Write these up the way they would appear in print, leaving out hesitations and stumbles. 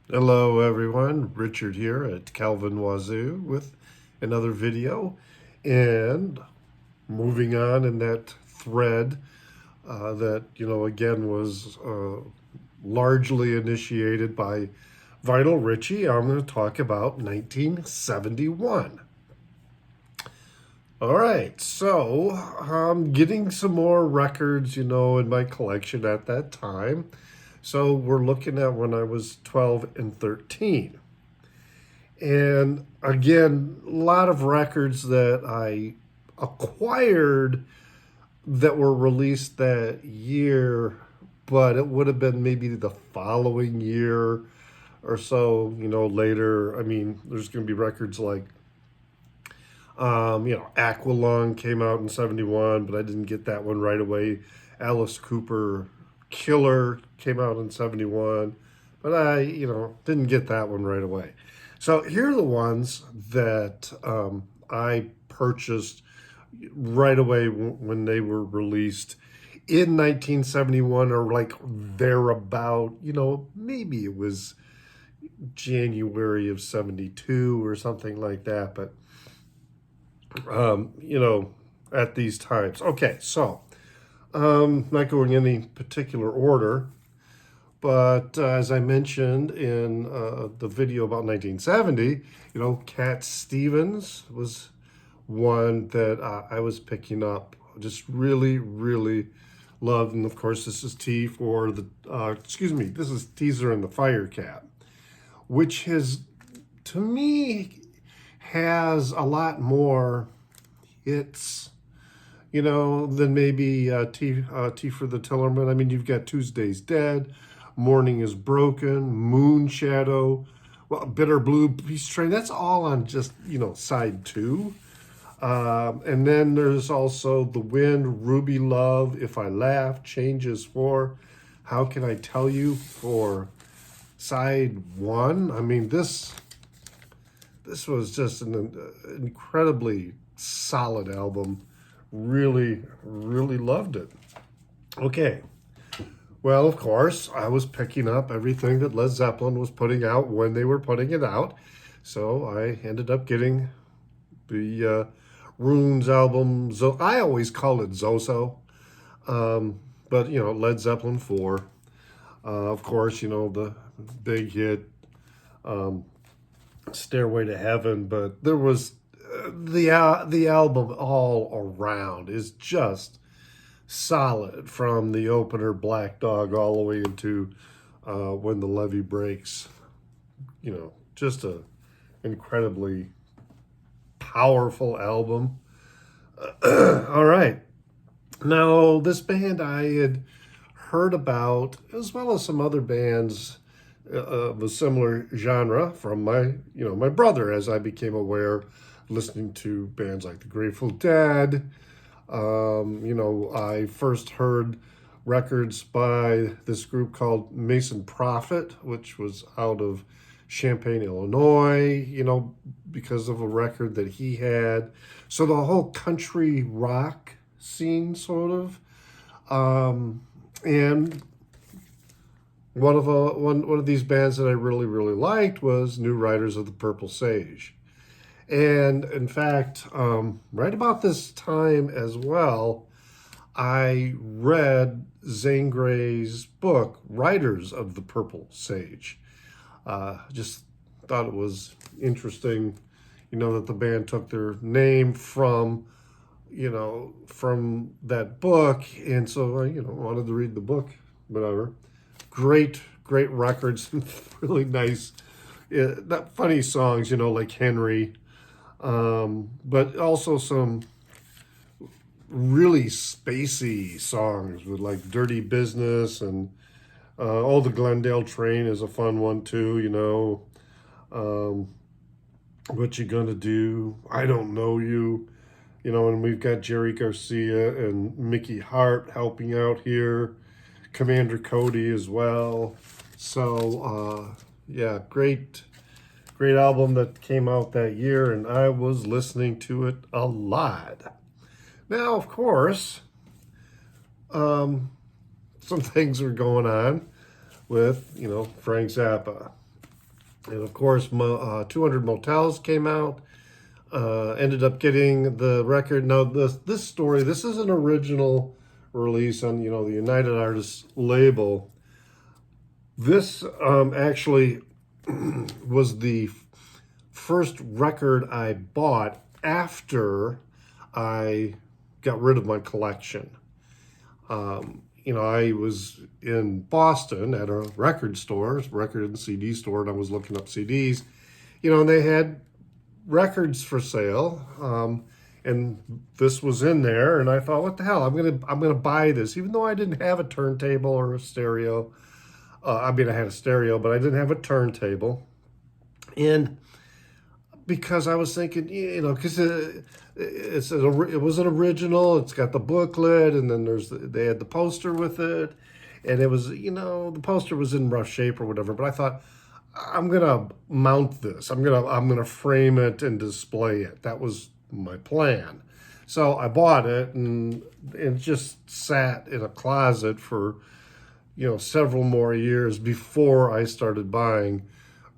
Hello everyone, Richard here at Calvin Wazoo with another video, and moving on in that thread that again was largely initiated by Vinyl Richie. I'm going to talk about 1971. All right, so I'm getting some more records, in my collection at that time. So we're looking at when I was 12 and 13. And again, a lot of records that I acquired that were released that year, but it would have been maybe the following year or so, later. I mean, there's going to be records like, Aqualung came out in 71, but I didn't get that one right away. Alice Cooper Killer came out in 71, but I, didn't get that one right away. So here are the ones that I purchased right away when they were released in 1971, or like thereabout, maybe it was January of 72 or something like that, but at these times. Okay, so not going in any particular order, but as I mentioned in the video about 1970, Cat Stevens was one that I was picking up. Just really, really loved. And of course, this is T for the, this is Teaser and the Fire Cat, which has, to me, has a lot more hits, than maybe T for the Tillerman. I mean, you've got Tuesday's Dead, Morning is Broken, Moon Shadow, well, Bitter Blue, Peace Train. That's all on just, side two. And then there's also The Wind, Ruby Love, If I Laugh, Changes for, How Can I Tell You for side one. I mean, this was just an incredibly solid album. Really, really loved it. Okay. Well, of course, I was picking up everything that Led Zeppelin was putting out when they were putting it out. So I ended up getting the Runes album. I always call it Zoso. But, Led Zeppelin 4. Of course, the big hit, Stairway to Heaven. But there was the album all around is just solid, from the opener Black Dog all the way into When the Levee Breaks. Just a incredibly powerful album. All right. Now, this band I had heard about, as well as some other bands of a similar genre from my brother, as I became aware, listening to bands like the Grateful Dead. I first heard records by this group called Mason Prophet, which was out of Champaign, Illinois, because of a record that he had. So the whole country rock scene, sort of. And one of these bands that I really, really liked was New Riders of the Purple Sage. And in fact, right about this time as well, I read Zane Grey's book, Riders of the Purple Sage. Just thought it was interesting, that the band took their name from, from that book. And so I, wanted to read the book, whatever. Great, great records, really nice, not funny songs, like Henry. But also some really spacey songs with like Dirty Business, and Oh, the Glendale Train is a fun one too, What You Gonna Do, I Don't Know You, and we've got Jerry Garcia and Mickey Hart helping out here, Commander Cody as well. So, yeah, great album that came out that year, and I was listening to it a lot. Now, of course, some things were going on with, Frank Zappa. And of course, 200 Motels came out. Ended up getting the record. Now, this story, this is an original release on, the United Artists label. This actually was the first record I bought after I got rid of my collection. I was in Boston at a record store, record and CD store, and I was looking up CDs, and they had records for sale, and this was in there, and I thought, what the hell? I'm gonna buy this, even though I didn't have a turntable or a stereo. I had a stereo, but I didn't have a turntable, and because I was thinking, because it was an original. It's got the booklet, and then they had the poster with it, and it was, the poster was in rough shape or whatever. But I thought, I'm gonna mount this. I'm gonna frame it and display it. That was my plan. So I bought it, and it just sat in a closet for, several more years before I started buying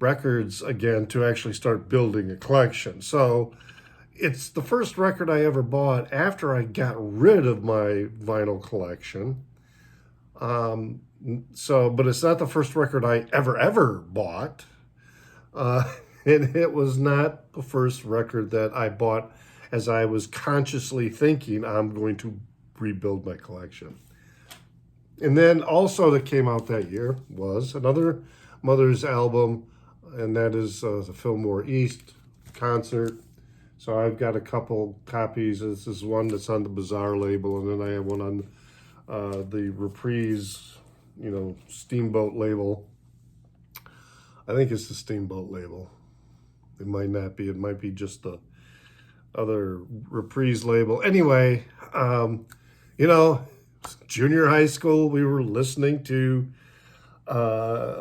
records again to actually start building a collection. So it's the first record I ever bought after I got rid of my vinyl collection. But it's not the first record I ever bought. And it was not the first record that I bought as I was consciously thinking I'm going to rebuild my collection. And then also that came out that year was another Mother's album, and that is the Fillmore East concert. So I've got a couple copies. This is one that's on the Bazaar label, and then I have one on the Reprise, Steamboat label. I think it's the Steamboat label. It might not be. It might be just the other Reprise label. Anyway, junior high school, we were listening to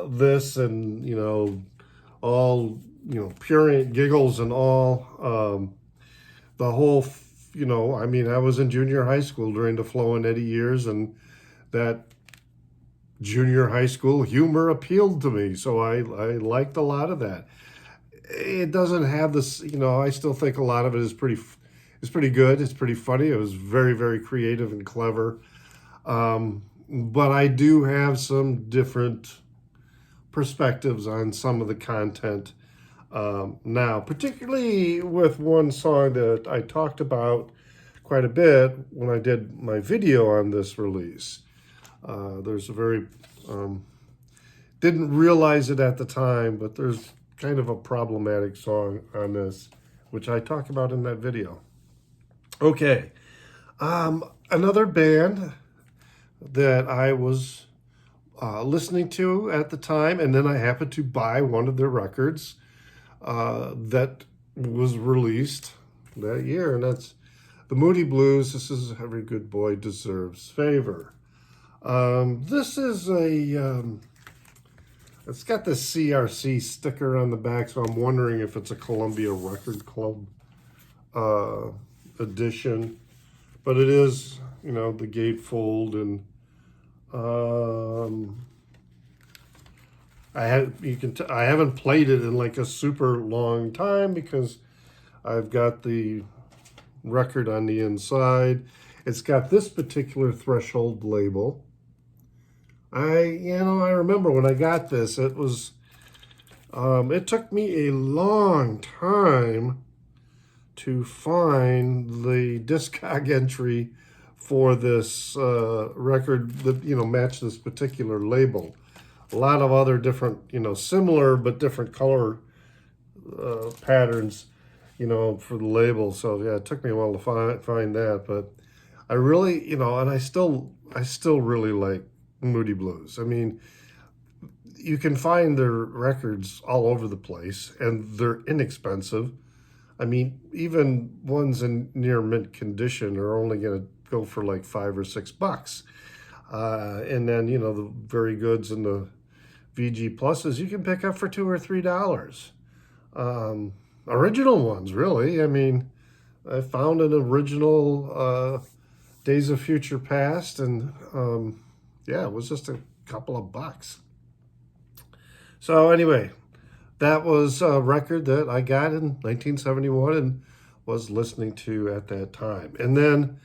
this, and all purient giggles and all. The whole, I was in junior high school during the Flo and Eddie years, and that junior high school humor appealed to me, so I liked a lot of that. It doesn't have this, I still think a lot of it is pretty good. It's pretty funny. It was very, very creative and clever. But I do have some different perspectives on some of the content now, particularly with one song that I talked about quite a bit when I did my video on this release. There's a very, didn't realize it at the time, but there's kind of a problematic song on this, which I talk about in that video. Okay, another band that I was listening to at the time, and then I happened to buy one of their records that was released that year, and that's the Moody Blues. This is Every Good Boy Deserves Favor. This is it's got the CRC sticker on the back, so I'm wondering if it's a Columbia Record Club edition. But it is, the gatefold, and I haven't played it in like a super long time because I've got the record on the inside. It's got this particular threshold label. I remember when I got this, it was, it took me a long time to find the Discog entry for this record that, matched this particular label. A lot of other different, similar but different color patterns, for the label. So yeah, it took me a while to find that, but I really, and I still really like Moody Blues. I mean, you can find their records all over the place, and they're inexpensive. I mean, even ones in near mint condition are only going to go for like $5 or $6. And then, the very goods and the VG pluses you can pick up for $2 or $3. Original ones, really. I mean, I found an original Days of Future Past, and yeah, it was just a couple of bucks. So anyway, that was a record that I got in 1971 and was listening to at that time. And then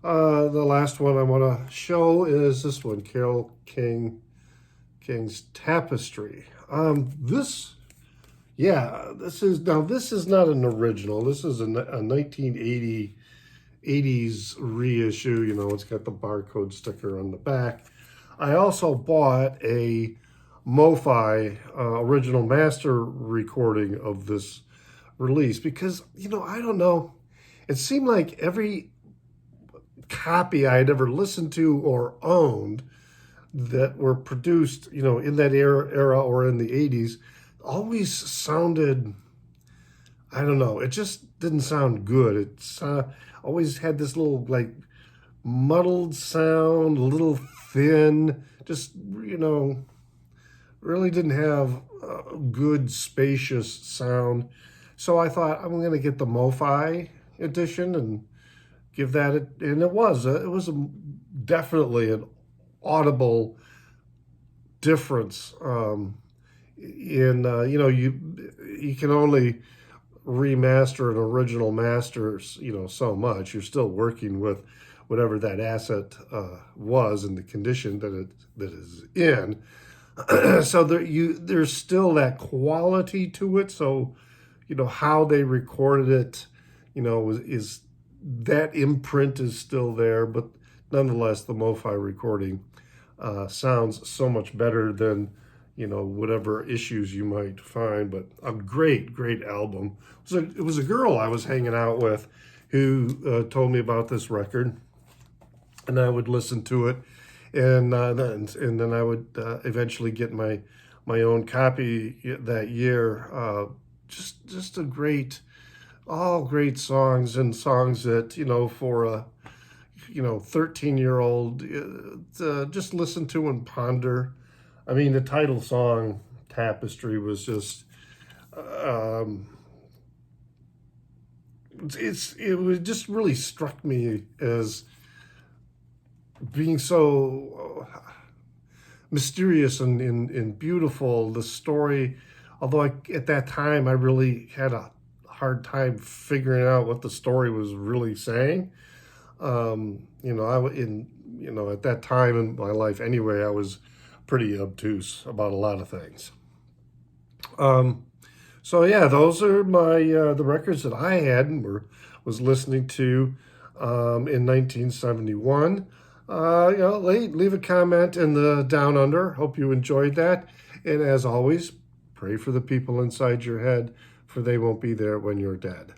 the last one I want to show is this one, King's Tapestry. This is not an original. This is a 1980s reissue. You know, it's got the barcode sticker on the back. I also bought a MoFi original master recording of this release because, you know, I don't know. It seemed like every copy I had ever listened to or owned that were produced, you know, in that era or in the 80s always sounded, I don't know, it just didn't sound good. It's always had this little like muddled sound, a little thin, just, you know, really didn't have a good spacious sound. So I thought I'm going to get the MoFi edition and give that and it was definitely an audible difference in you know, you can only remaster an original masters, you know, so much. You're still working with whatever that asset was and the condition that is in. So there's still that quality to it. So, you know, how they recorded it, you know, is that imprint is still there, but nonetheless, the MoFi recording sounds so much better than, you know, whatever issues you might find. But a great album. It was a girl I was hanging out with who told me about this record, and I would listen to it, and then I would eventually get my own copy that year. Just a great, all great songs, and songs that, you know, for a, you know, 13-year-old just listen to and ponder. I mean, the title song Tapestry was just it was just really struck me as being so mysterious and beautiful. The story, although at that time I really had a hard time figuring out what the story was really saying. You know, at that time in my life anyway, I was pretty obtuse about a lot of things. So yeah, those are my the records that I had and was listening to in 1971. You know, leave a comment in the Down Under. Hope you enjoyed that. And as always, pray for the people inside your head, for they won't be there when you're dead.